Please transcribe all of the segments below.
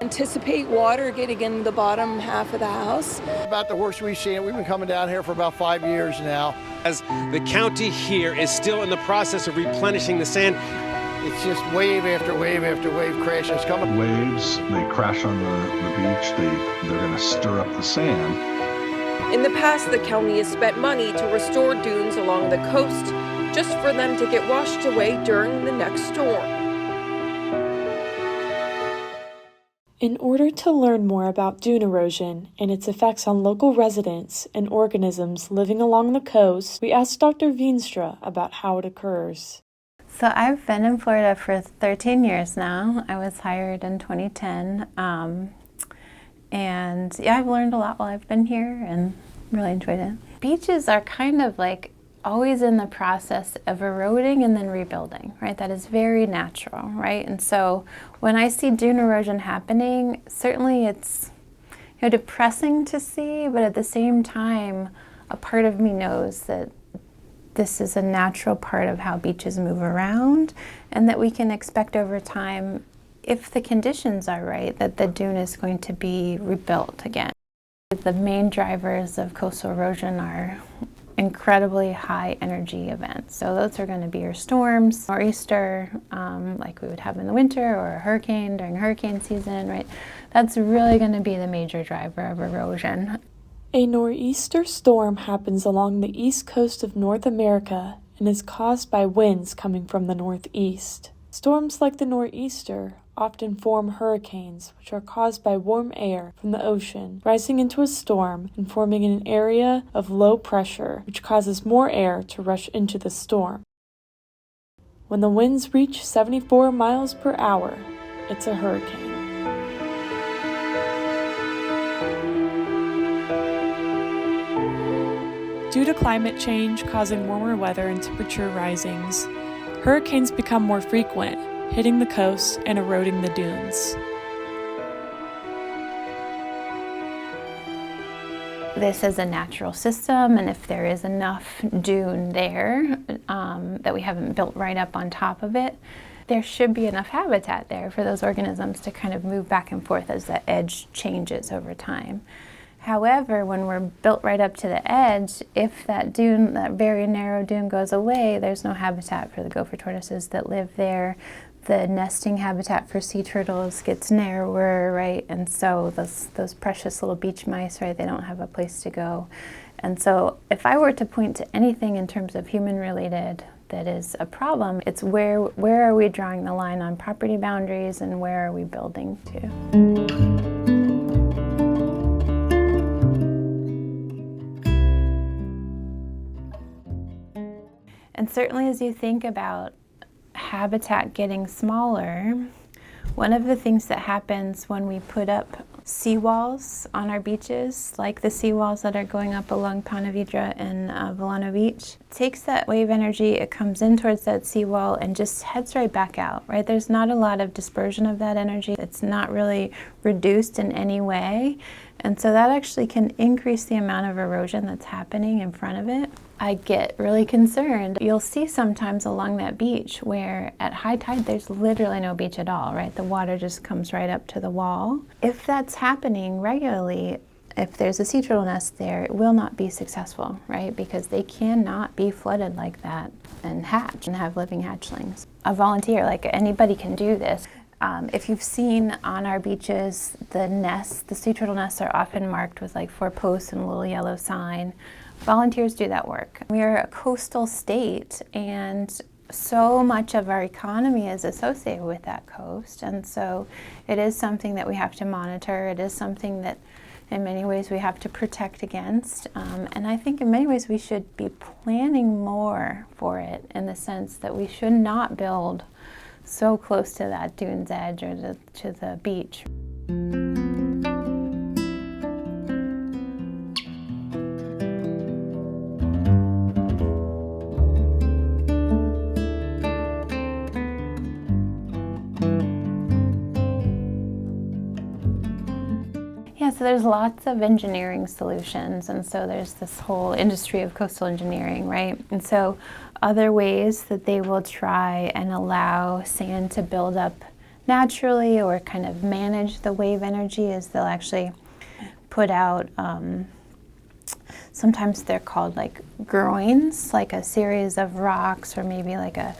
Anticipate water getting in the bottom half of the house. About the worst we've seen it. We've been coming down here for about 5 years now. As the county here is still in the process of replenishing the sand. It's just wave after wave after wave crashes coming. Waves, they crash on the beach, they're gonna stir up the sand. In the past, the county has spent money to restore dunes along the coast, just for them to get washed away during the next storm. In order to learn more about dune erosion and its effects on local residents and organisms living along the coast, we asked Dr. Veenstra about how it occurs. So I've been in Florida for 13 years now. I was hired in 2010. And yeah, I've learned a lot while I've been here and really enjoyed it. Beaches are kind of like always in the process of eroding and then rebuilding, right? That is very natural, right? And so when I see dune erosion happening, certainly it's depressing to see, but at the same time, a part of me knows that this is a natural part of how beaches move around, and that we can expect over time, if the conditions are right, that the dune is going to be rebuilt again. The main drivers of coastal erosion are incredibly high energy events. So those are going to be your storms, nor'easter, like we would have in the winter, or a hurricane during hurricane season, right? That's really going to be the major driver of erosion. A nor'easter storm happens along the east coast of North America and is caused by winds coming from the northeast. Storms like the nor'easter often form hurricanes, which are caused by warm air from the ocean rising into a storm and forming an area of low pressure, which causes more air to rush into the storm. When the winds reach 74 miles per hour, it's a hurricane. Due to climate change causing warmer weather and temperature risings, hurricanes become more frequent, hitting the coast and eroding the dunes. This is a natural system, and if there is enough dune there that we haven't built right up on top of it, there should be enough habitat there for those organisms to kind of move back and forth as the edge changes over time. However, when we're built right up to the edge, if that dune, that very narrow dune goes away, there's no habitat for the gopher tortoises that live there. The nesting habitat for sea turtles gets narrower, right? And so those precious little beach mice, right, they don't have a place to go. And so if I were to point to anything in terms of human-related that is a problem, it's where are we drawing the line on property boundaries and where are we building to? And certainly as you think about habitat getting smaller, one of the things that happens when we put up seawalls on our beaches, like the seawalls that are going up along Ponte Vedra and Vero Beach, takes that wave energy, it comes in towards that seawall and just heads right back out, right? There's not a lot of dispersion of that energy. It's not really reduced in any way. And so that actually can increase the amount of erosion that's happening in front of it. I get really concerned. You'll see sometimes along that beach where at high tide there's literally no beach at all, right? The water just comes right up to the wall. If that's happening regularly, if there's a sea turtle nest there, it will not be successful, right? Because they cannot be flooded like that and hatch and have living hatchlings. A volunteer, like anybody can do this. If you've seen on our beaches, the nests, the sea turtle nests are often marked with like 4 posts and a little yellow sign. Volunteers do that work. We are a coastal state, and so much of our economy is associated with that coast, and so it is something that we have to monitor. It is something that in many ways we have to protect against, and I think in many ways we should be planning more for it, in the sense that we should not build so close to that dune's edge or to the beach. So there's lots of engineering solutions, and so there's this whole industry of coastal engineering, right? And so other ways that they will try and allow sand to build up naturally or kind of manage the wave energy is they'll actually put out, sometimes they're called like groins, like a series of rocks or maybe like a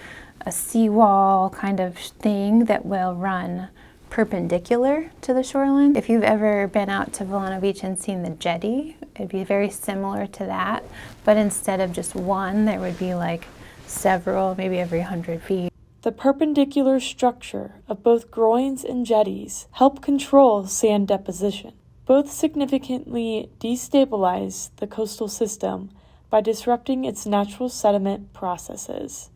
seawall kind of thing that will run perpendicular to the shoreline. If you've ever been out to Vero Beach and seen the jetty, it'd be very similar to that, but instead of just one, there would be like several, maybe every 100 feet. The perpendicular structure of both groins and jetties help control sand deposition. Both significantly destabilize the coastal system by disrupting its natural sediment processes.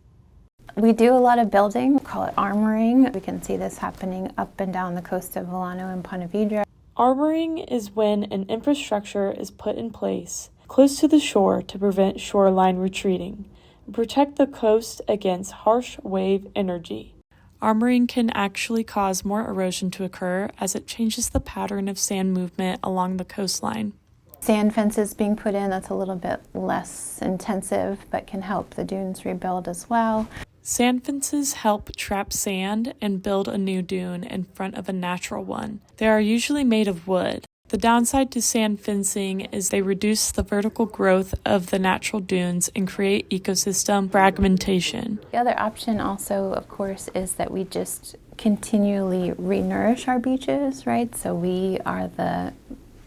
We do a lot of building, we call it armoring. We can see this happening up and down the coast of Volano and Ponte Vedra. Armoring is when an infrastructure is put in place close to the shore to prevent shoreline retreating and protect the coast against harsh wave energy. Armoring can actually cause more erosion to occur as it changes the pattern of sand movement along the coastline. Sand fences being put in, that's a little bit less intensive, but can help the dunes rebuild as well. Sand fences help trap sand and build a new dune in front of a natural one. They are usually made of wood. The downside to sand fencing is they reduce the vertical growth of the natural dunes and create ecosystem fragmentation. The other option also, of course, is that we just continually re-nourish our beaches, right? So we are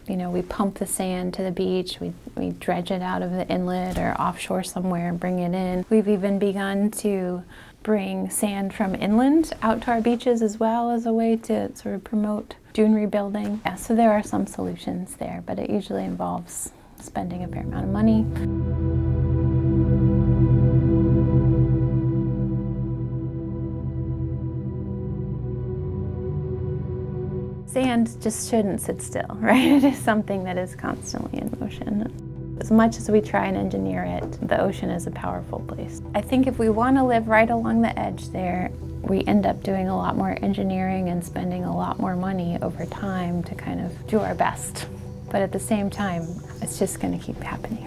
we pump the sand to the beach, we dredge it out of the inlet or offshore somewhere and bring it in. We've even begun to bring sand from inland out to our beaches as well as a way to sort of promote dune rebuilding. Yeah, so there are some solutions there, but it usually involves spending a fair amount of money. Sand just shouldn't sit still, right? It is something that is constantly in motion. As much as we try and engineer it, the ocean is a powerful place. I think if we want to live right along the edge there, we end up doing a lot more engineering and spending a lot more money over time to kind of do our best. But at the same time, it's just going to keep happening.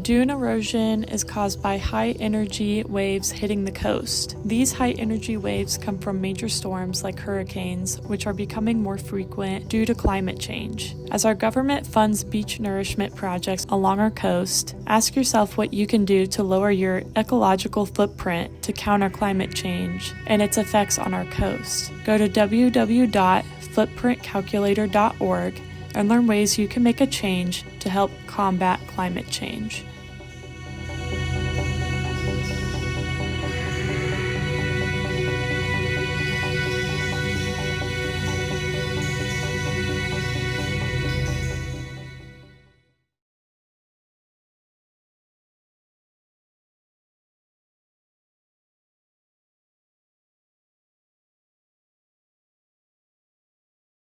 Dune erosion is caused by high-energy waves hitting the coast. These high-energy waves come from major storms like hurricanes, which are becoming more frequent due to climate change. As our government funds beach nourishment projects along our coast, ask yourself what you can do to lower your ecological footprint to counter climate change and its effects on our coast. Go to www.footprintcalculator.org and learn ways you can make a change to help combat climate change.